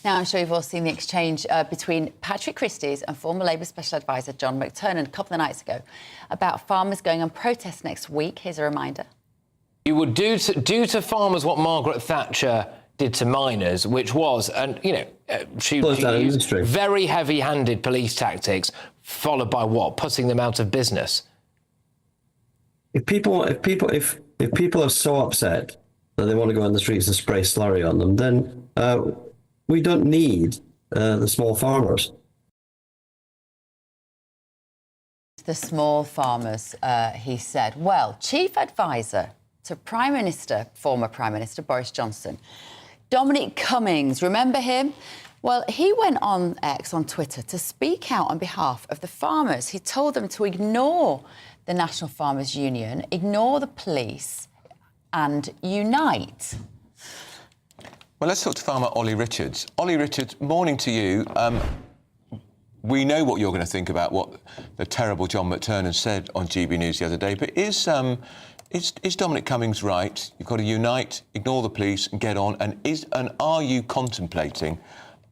Now, I'm sure you've all seen the exchange between Patrick Christys and former Labour Special Advisor John McTernan a couple of nights ago about farmers going on protest next week. Here's a reminder. You would do to farmers what Margaret Thatcher did to miners, which was, and she used very heavy-handed police tactics, followed by what? Putting them out of business. If people are so upset that they want to go on the streets and spray slurry on them, then we don't need the small farmers. The small farmers, he said. Well, chief advisor to former Prime Minister Boris Johnson, Dominic Cummings, remember him? Well, he went on X, on Twitter, to speak out on behalf of the farmers. He told them to ignore the National Farmers Union, ignore the police and unite. Well, let's talk to farmer Ollie Richards. Ollie Richards, morning to you. We know what you're going to think about what the terrible John McTernan said on GB News the other day, but is Dominic Cummings right? You've got to unite, ignore the police and get on. And are you contemplating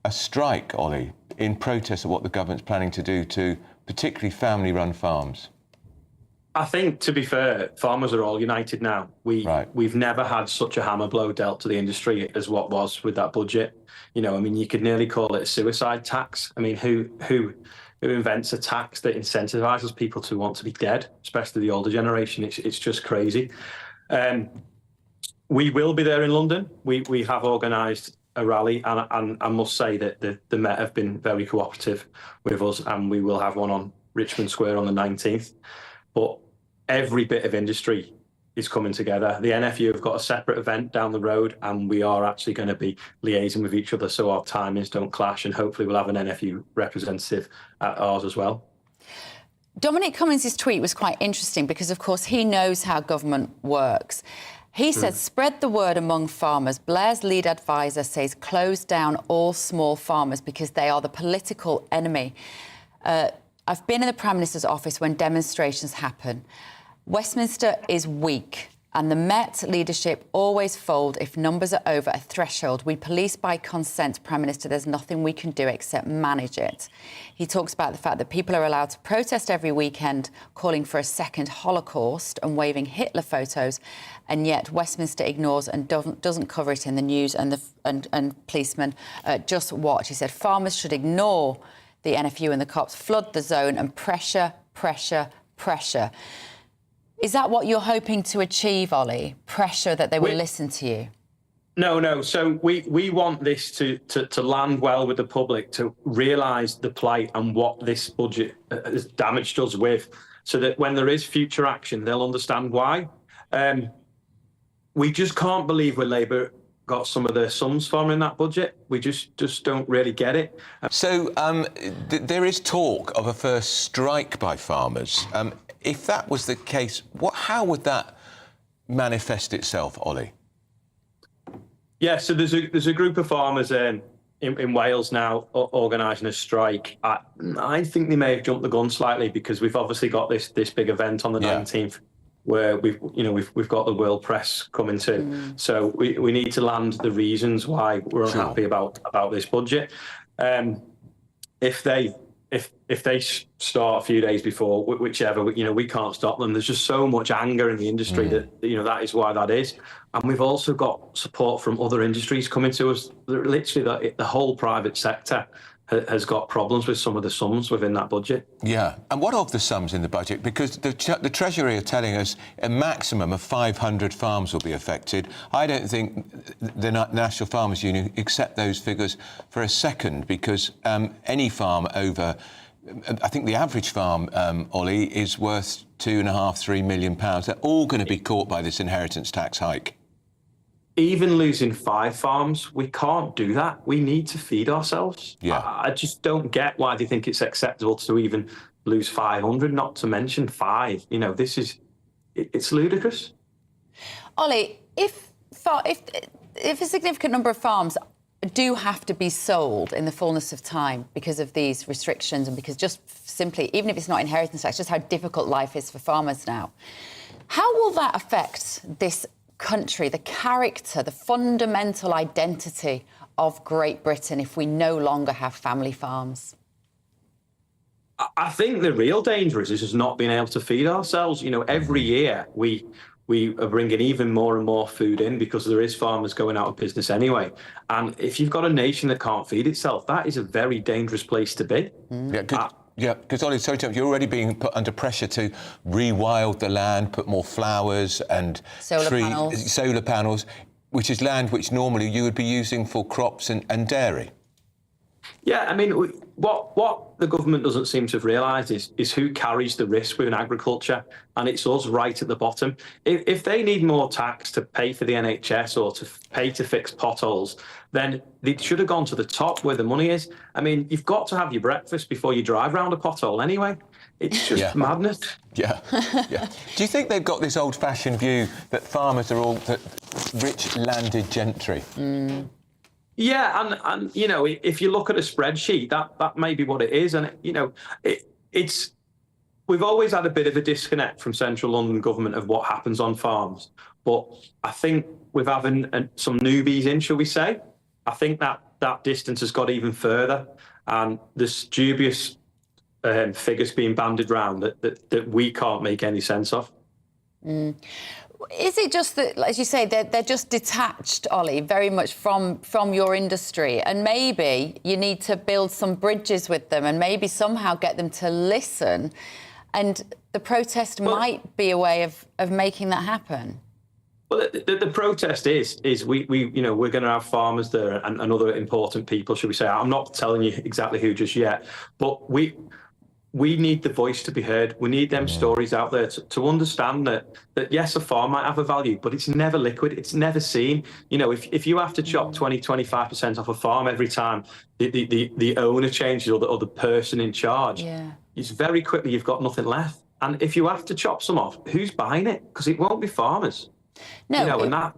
a strike, Ollie, in protest of what the government's planning to do to particularly family-run farms? I think, to be fair, farmers are all united now. We've never had such a hammer blow dealt to the industry as what was with that budget. You could nearly call it a suicide tax. I mean, who invents a tax that incentivises people to want to be dead, especially the older generation? It's just crazy. We will be there in London. We have organised a rally, and I must say that the Met have been very cooperative with us, and we will have one on Richmond Square on the 19th. But every bit of industry is coming together. The NFU have got a separate event down the road, and we are actually going to be liaising with each other so our timings don't clash, and hopefully we'll have an NFU representative at ours as well. Dominic Cummings' tweet was quite interesting because, of course, he knows how government works. He said, spread the word among farmers. Blair's lead advisor says close down all small farmers because they are the political enemy. I've been in the Prime Minister's office when demonstrations happen. Westminster is weak, and the Met leadership always fold if numbers are over a threshold. We police by consent, Prime Minister. There's nothing we can do except manage it. He talks about the fact that people are allowed to protest every weekend, calling for a second Holocaust and waving Hitler photos, and yet Westminster ignores and doesn't cover it in the news, and policemen just watch. He said farmers should ignore the NFU and the cops, flood the zone and pressure, pressure, pressure. Is that what you're hoping to achieve, Ollie? Pressure that they will listen to you? No. So we want this to land well with the public, to realise the plight and what this budget has damaged us with, so that when there is future action, they'll understand why. We just can't believe where Labour got some of their sums from in that budget. We just don't really get it. So there is talk of a first strike by farmers. If that was the case, how would that manifest itself, Ollie? Yeah, so there's a group of farmers in Wales now organising a strike. I think they may have jumped the gun slightly because we've obviously got this big event on the 19th. Where we've got the world press coming to, so we need to land the reasons why we're unhappy about this budget. If they start a few days before, whichever, we can't stop them. There's just so much anger in the industry that that is why that is. And we've also got support from other industries coming to us. Literally, the whole private sector has got problems with some of the sums within that budget. Yeah, and what of the sums in the budget? Because the Treasury are telling us a maximum of 500 farms will be affected. I don't think the National Farmers Union accept those figures for a second, because any farm over, I think the average farm, Ollie, is worth £2.5–3 million. They're all going to be caught by this inheritance tax hike. Even losing 5 farms, we can't do that. We need to feed ourselves. Yeah. I just don't get why they think it's acceptable to even lose 500, not to mention 5. It's ludicrous. Ollie, if a significant number of farms do have to be sold in the fullness of time because of these restrictions, and because just simply, even if it's not inheritance tax, just how difficult life is for farmers now, how will that affect this country, the character, the fundamental identity of Great Britain if we no longer have family farms? I think the real danger is just not being able to feed ourselves. Every year we are bringing even more and more food in because there is farmers going out of business anyway. And if you've got a nation that can't feed itself, that is a very dangerous place to be. Yeah, because Ollie, sorry to interrupt, you're already being put under pressure to rewild the land, put more flowers and solar panels, which is land which normally you would be using for crops and dairy. Yeah, I mean, what the government doesn't seem to have realised is who carries the risk within agriculture, and it's us right at the bottom. If they need more tax to pay for the NHS or to pay to fix potholes, then they should have gone to the top where the money is. I mean, you've got to have your breakfast before you drive round a pothole anyway. It's just madness. Yeah. Do you think they've got this old-fashioned view that farmers are all the rich landed gentry? Yeah, and if you look at a spreadsheet, that may be what it is, and it's we've always had a bit of a disconnect from central London government of what happens on farms, but I think with having some newbies in, shall we say, I think that distance has got even further, and there's dubious figures being bandied around that we can't make any sense of. Is it just that, as you say, they're just detached, Ollie, very much from your industry, and maybe you need to build some bridges with them and maybe somehow get them to listen, and the protest might be a way of making that happen? Well, the protest is we're going to have farmers there and other important people, should we say. I'm not telling you exactly who just yet, but we need the voice to be heard. We need them stories out there to understand that yes, a farm might have a value, but it's never liquid. It's never seen. If you have to chop 20-25% off a farm every time the owner changes or the person in charge, it's very quickly you've got nothing left. And if you have to chop some off, who's buying it? Because it won't be farmers. No,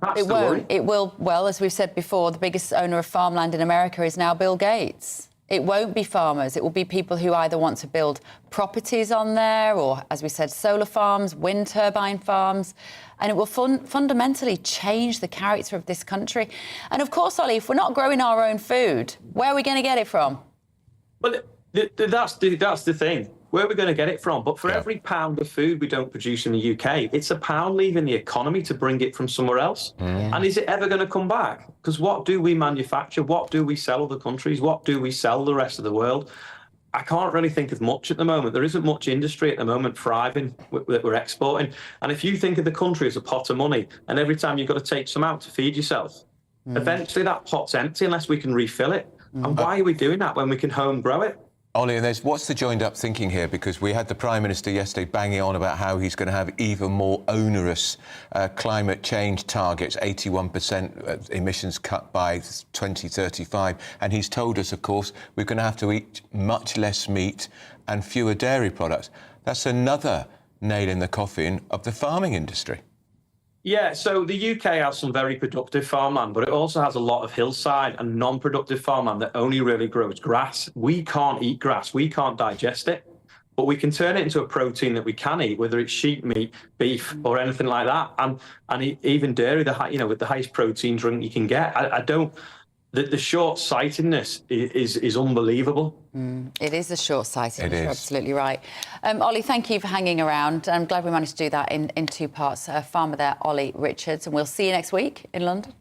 that's it the won't. worry. It will. Well, as we've said before, the biggest owner of farmland in America is now Bill Gates. It won't be farmers. It will be people who either want to build properties on there or, as we said, solar farms, wind turbine farms. And it will fundamentally change the character of this country. And, of course, Ollie, if we're not growing our own food, where are we going to get it from? Well, that's the thing. Where are we going to get it from? But for every pound of food we don't produce in the UK, it's a pound leaving the economy to bring it from somewhere else. And is it ever going to come back? Because what do we manufacture? What do we sell other countries? What do we sell the rest of the world? I can't really think of much at the moment. There isn't much industry at the moment thriving that we're exporting. And if you think of the country as a pot of money, and every time you've got to take some out to feed yourself, eventually that pot's empty unless we can refill it. And why are we doing that when we can home grow it? Ollie, and what's the joined-up thinking here? Because we had the Prime Minister yesterday banging on about how he's going to have even more onerous climate change targets, 81% emissions cut by 2035. And he's told us, of course, we're going to have to eat much less meat and fewer dairy products. That's another nail in the coffin of the farming industry. Yeah, so the UK has some very productive farmland, but it also has a lot of hillside and non-productive farmland that only really grows grass. We can't eat grass. We can't digest it, but we can turn it into a protein that we can eat, whether it's sheep meat, beef, or anything like that. And even dairy, with the highest protein drink you can get. The short-sightedness is unbelievable. It is a short-sightedness, you're is. absolutely right. Ollie, thank you for hanging around. I'm glad we managed to do that in two parts. Farmer there, Ollie Richards, and we'll see you next week in London.